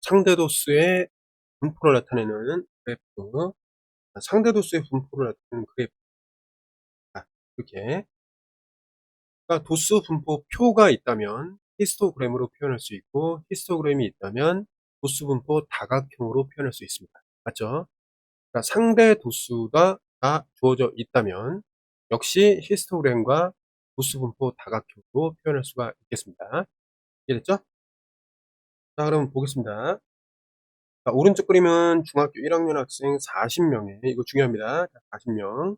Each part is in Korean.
상대 도수의 분포를 나타내는 그래프, 상대 도수의 분포를 나타내는 그래프. 이렇게. 그러니까 도수 분포 표가 있다면 히스토그램으로 표현할 수 있고, 히스토그램이 있다면 도수 분포 다각형으로 표현할 수 있습니다. 맞죠? 그러니까 상대 도수가 다 주어져 있다면 역시 히스토그램과 도수 분포 다각형으로 표현할 수가 있겠습니다. 이해됐죠? 자, 그럼 보겠습니다. 자, 오른쪽 그림은 중학교 1학년 학생 40명에, 이거 중요합니다. 40명.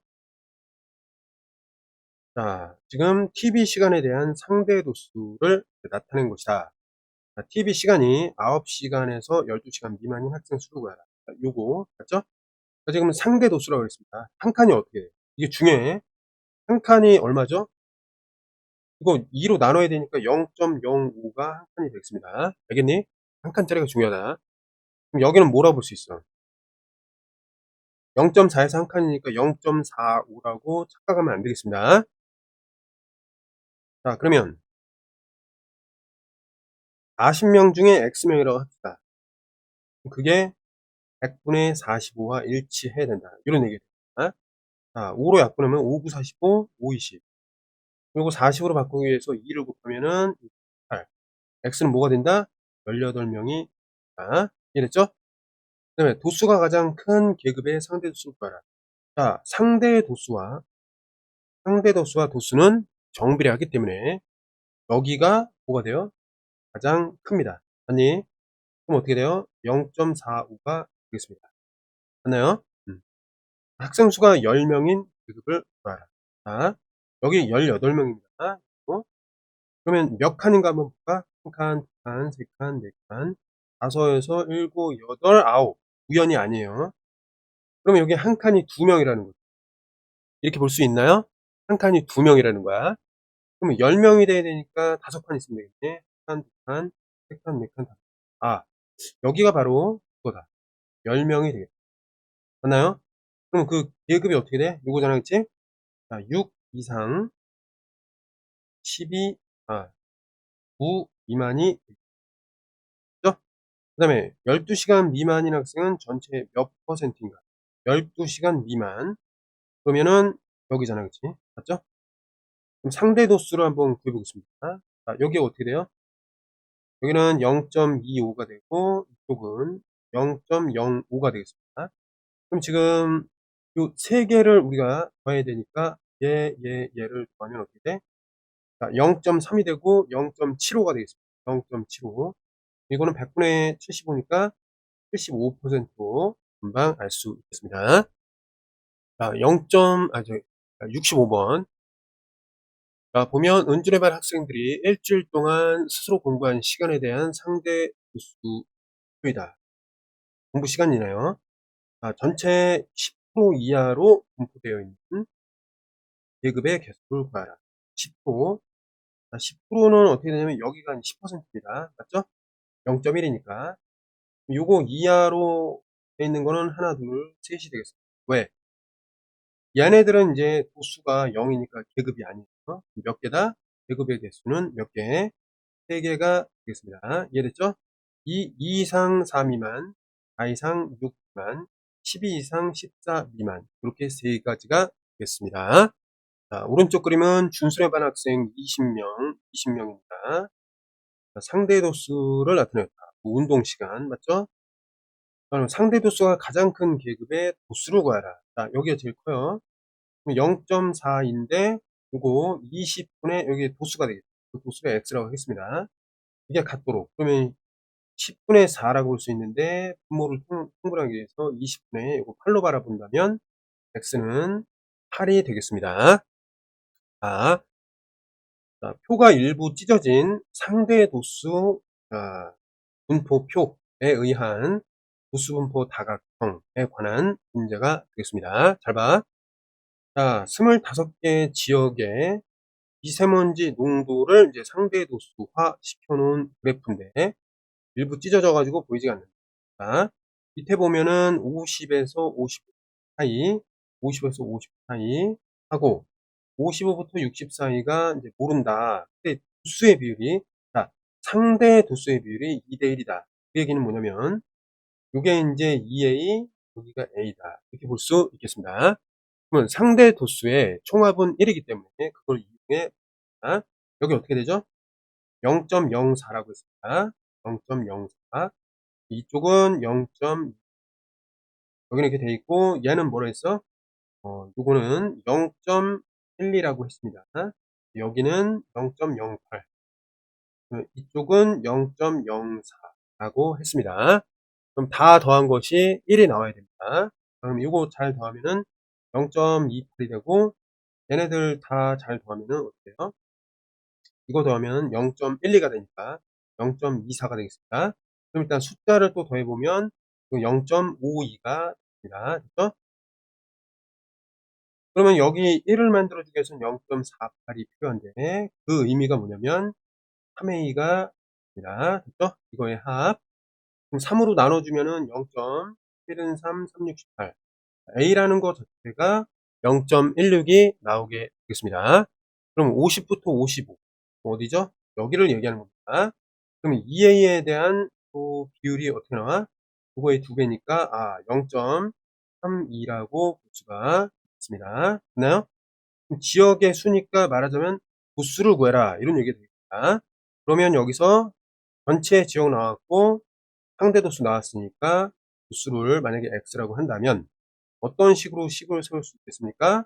자, 지금 TV 시간에 대한 상대 도수를 나타낸 것이다. 자, TV 시간이 9시간에서 12시간 미만인 학생 수를 구하라. 자, 요거 맞죠? 자, 지금 상대 도수라고 했습니다. 한 칸이 어떻게 돼요? 이게 중요해. 한 칸이 얼마죠? 이거 2로 나눠야 되니까 0.05가 한 칸이 되겠습니다. 알겠니? 한 칸짜리가 중요하다. 그럼 여기는 뭐라고 볼 수 있어? 0.4에서 한 칸이니까 0.45라고 착각하면 안 되겠습니다. 자, 그러면 40명 중에 X명이라고 합시다. 그게 100분의 45와 일치해야 된다. 이런 얘기입니다. 자, 5로 약분하면 5, 9, 45, 5, 20. 그리고 40으로 바꾸기 위해서 2를 곱하면은 8. X는 뭐가 된다? 18명이 된다. 이해됐죠? 그 다음에 도수가 가장 큰 계급의 상대 도수를 구하라. 자, 상대 도수와 도수는 정비례하기 때문에 여기가 뭐가 돼요? 가장 큽니다. 아니, 그럼 어떻게 돼요? 0.45가 되겠습니다. 맞나요? 학생 수가 10명인 계급을 구하라. 자, 여기 18명입니다. 그러면 몇 칸인가 한번 볼까? 한 칸, 두 칸, 세 칸, 네 칸, 5, 6, 7, 8, 9. 우연이 아니에요. 그러면 여기 한 칸이 2명이라는 거죠. 이렇게 볼 수 있나요? 한 칸이 2명이라는 거야. 그러면 10명이 돼야 되니까 5칸 있으면 되겠네. 한 칸, 두 칸, 세 칸, 네 칸, 다섯 칸. 아, 여기가 바로 그거다. 10명이 되겠다. 맞나요? 그럼 그 계급이 어떻게 돼? 요거잖아, 그치? 자, 6 이상, 12, 9 미만이 되겠죠? 그 다음에 12시간 미만인 학생은 전체 몇 퍼센트인가? 12시간 미만. 그러면은 여기잖아, 그치? 맞죠? 그럼 상대 도수를 한번 구해보겠습니다. 자, 여기 어떻게 돼요? 여기는 0.25가 되고, 이쪽은 0.05가 되겠습니다. 그럼 지금 요 세 개를 우리가 더해야 되니까, 얘를 더하면 어떻게 돼? 자, 0.3이 되고, 0.75가 되겠습니다. 0.75. 이거는 100분의 75니까 75%로 금방 알 수 있겠습니다. 자, 65번. 자, 보면 은준의 반 학생들이 일주일 동안 스스로 공부한 시간에 대한 상대 도수표이다. 공부 시간이네요. 자, 전체 10% 이하로 분포되어 있는 계급의 개수를 구하라. 10%. 자, 10%는 어떻게 되냐면 여기가 10%입니다. 맞죠? 0.1이니까. 요거 이하로 돼 있는 거는 하나, 둘, 셋이 되겠습니다. 왜? 얘네들은 이제 도수가 0이니까 계급이 아니에요. 몇 개다? 계급의 개수는 몇 개? 3개가 되겠습니다. 이해됐죠? 2 이상 4 미만, 4 이상 6 미만, 12 이상 14 미만. 이렇게 3가지가 되겠습니다. 자, 오른쪽 그림은 준수의 반 학생 20명입니다. 상대 도수를 나타냈다. 운동 시간, 맞죠? 그럼 상대 도수가 가장 큰 계급의 도수를 구하라. 자, 여기가 제일 커요. 0.4인데 요거 20분의 여기 도수가 되겠죠. 그 도수가 x라고 하겠습니다. 이게 같도록 그러면 10분의 4라고 볼 수 있는데 분모를 통분하기 위해서 20분의 요거 8로 바라본다면 x는 8이 되겠습니다. 자, 표가 일부 찢어진 상대 도수 분포표에 의한 도수분포 다각형에 관한 문제가 되겠습니다. 잘 봐. 자, 25개 지역의 미세먼지 농도를 이제 상대 도수화 시켜놓은 그래프인데 일부 찢어져 가지고 보이지가 않는다. 밑에 보면은 50에서 50 사이, 50에서 50 사이 하고 55부터 60 사이가 이제 모른다. 근데 도수의 비율이, 자, 상대 도수의 비율이 2대 1이다. 그 얘기는 뭐냐면 요게 인제 2A 여기가 A다. 이렇게 볼 수 있겠습니다. 그러면 상대 도수의 총합은 1 이기 때문에 그걸 이용해 아 여기 어떻게 되죠? 0.04 라고 했습니다. 0.04 이쪽은 0. 여기는 이렇게 돼 있고 얘는 뭐라 했어? 요거는 0.12 라고 했습니다. 여기는 0.08 이쪽은 0.04 라고 했습니다. 그럼 다 더한 것이 1이 나와야 됩니다. 그럼 요거 잘 더하면은 0.28이 되고 얘네들 다 잘 더하면은 어떻게 돼요? 이거 더하면 0.12가 되니까 0.24가 되겠습니다. 그럼 일단 숫자를 또 더해 보면 0.52가 됩니다. 됐죠? 그러면 여기 1을 만들어 주기 위해서는 0.48이 필요한데 그 의미가 뭐냐면 3A가 됩니다. 됐죠? 이거의 합. 그럼 3으로 나눠 주면은 0.73, 3, 6, 18 A라는 거 자체가 0.16이 나오게 되겠습니다. 그럼 50부터 55 어디죠? 여기를 얘기하는 겁니다. 그럼 2A에 대한 또 비율이 어떻게 나와? 그거의 2배니까 0.32라고 볼 수가 있습니다. 됐나요? 그럼 지역의 수니까 말하자면 도수를 구해라 이런 얘기가 되겠다. 그러면 여기서 전체 지역 나왔고 상대 도수 나왔으니까 도수를 만약에 x라고 한다면 어떤 식으로 식을 세울 수 있겠습니까?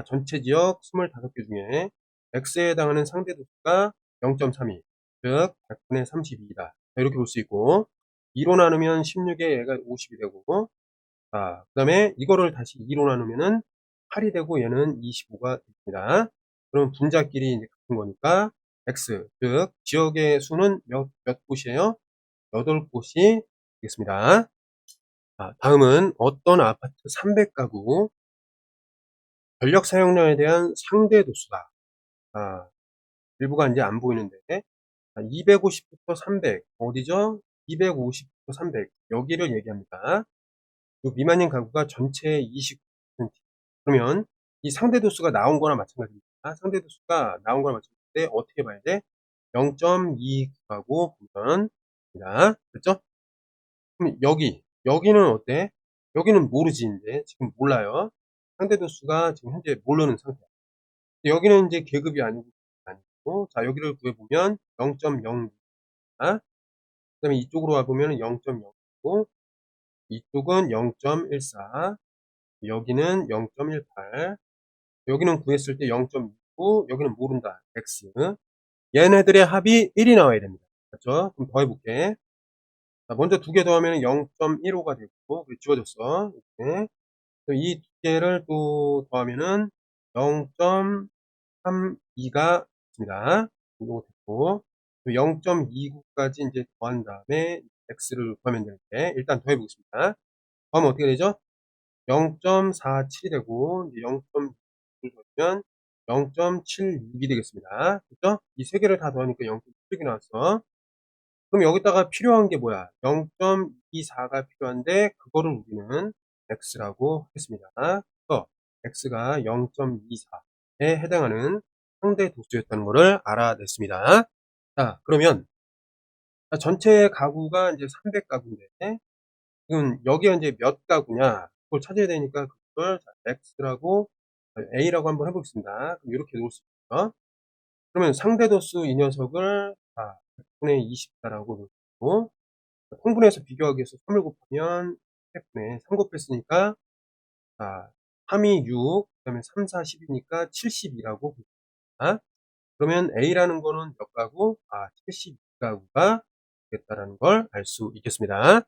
전체 지역 25개 중에 x에 해당하는 상대 도수가 0.32, 즉 100분의 32이다. 이렇게 볼 수 있고 2로 나누면 16에 얘가 50이 되고 그 다음에 이거를 다시 2로 나누면은 8이 되고 얘는 25가 됩니다. 그럼 분자끼리 이제 같은 거니까 x, 즉 지역의 수는 몇 곳이에요? 8곳이 되겠습니다. 다음은 어떤 아파트 300가구 전력 사용량에 대한 상대 도수다. 일부가 이제 안 보이는데 250부터 300 어디죠? 250부터 300 여기를 얘기합니다. 요 미만인 가구가 전체의 29%. 그러면 이 상대 도수가 나온 거나 마찬가지입니다. 상대 도수가 나온 거나 마찬가지인데 어떻게 봐야 돼? 0.29라고 보면 됩니다. 됐죠? 그럼 여기는 어때? 여기는 모르지 인제. 지금 몰라요. 상대 도수가 지금 현재 모르는 상태야. 여기는 인제 계급이 아니고 자 여기를 구해 보면 0.0 그다음에 이쪽으로 와 보면은 0.0고 이쪽은 0.14 여기는 0.18 여기는 구했을 때 0.29 여기는 모른다. x 얘네들의 합이 1이 나와야 됩니다. 맞죠? 그럼 더해 볼게. 자 먼저 2개 더하면 0.15가 되고 지워졌어. 이렇게. 이 2개를 또 더하면은 0.32가 됩니다. 요거 됐고 0.29까지 인제 더한 다음에 x를 구하면 되는데 일단 더해 보겠습니다. 더하면 어떻게 되죠? 0.47이 되고 이제 0.6을 더하면 0.76이 되겠습니다. 그죠? 이 3개를 다 더하니까 0.76이 나왔어. 그럼 여기다가 필요한 게 뭐야? 0.24가 필요한데 그거를 우리는 x라고 하겠습니다. 그래서 x가 0.24에 해당하는 상대 도수였다는 거를 알아냈습니다. 자, 그러면 전체 가구가 이제 300가구인데 지금 여기가 이제 몇 가구냐 그걸 찾아야 되니까 그걸 x라고 a라고 한번 해보겠습니다. 그럼 이렇게 놓을 수 있죠. 그러면 상대 도수 이 녀석을 100분의 24라고 놓고 통분해서 비교하기 위해서 3을 곱하면 100분의 3 곱했으니까 3이 6, 그 다음에 3, 4, 10이니까 72라고 봅니다. 그러면 A라는 거는 몇 가구? 72가구가 되겠다라는 걸 알 수 있겠습니다.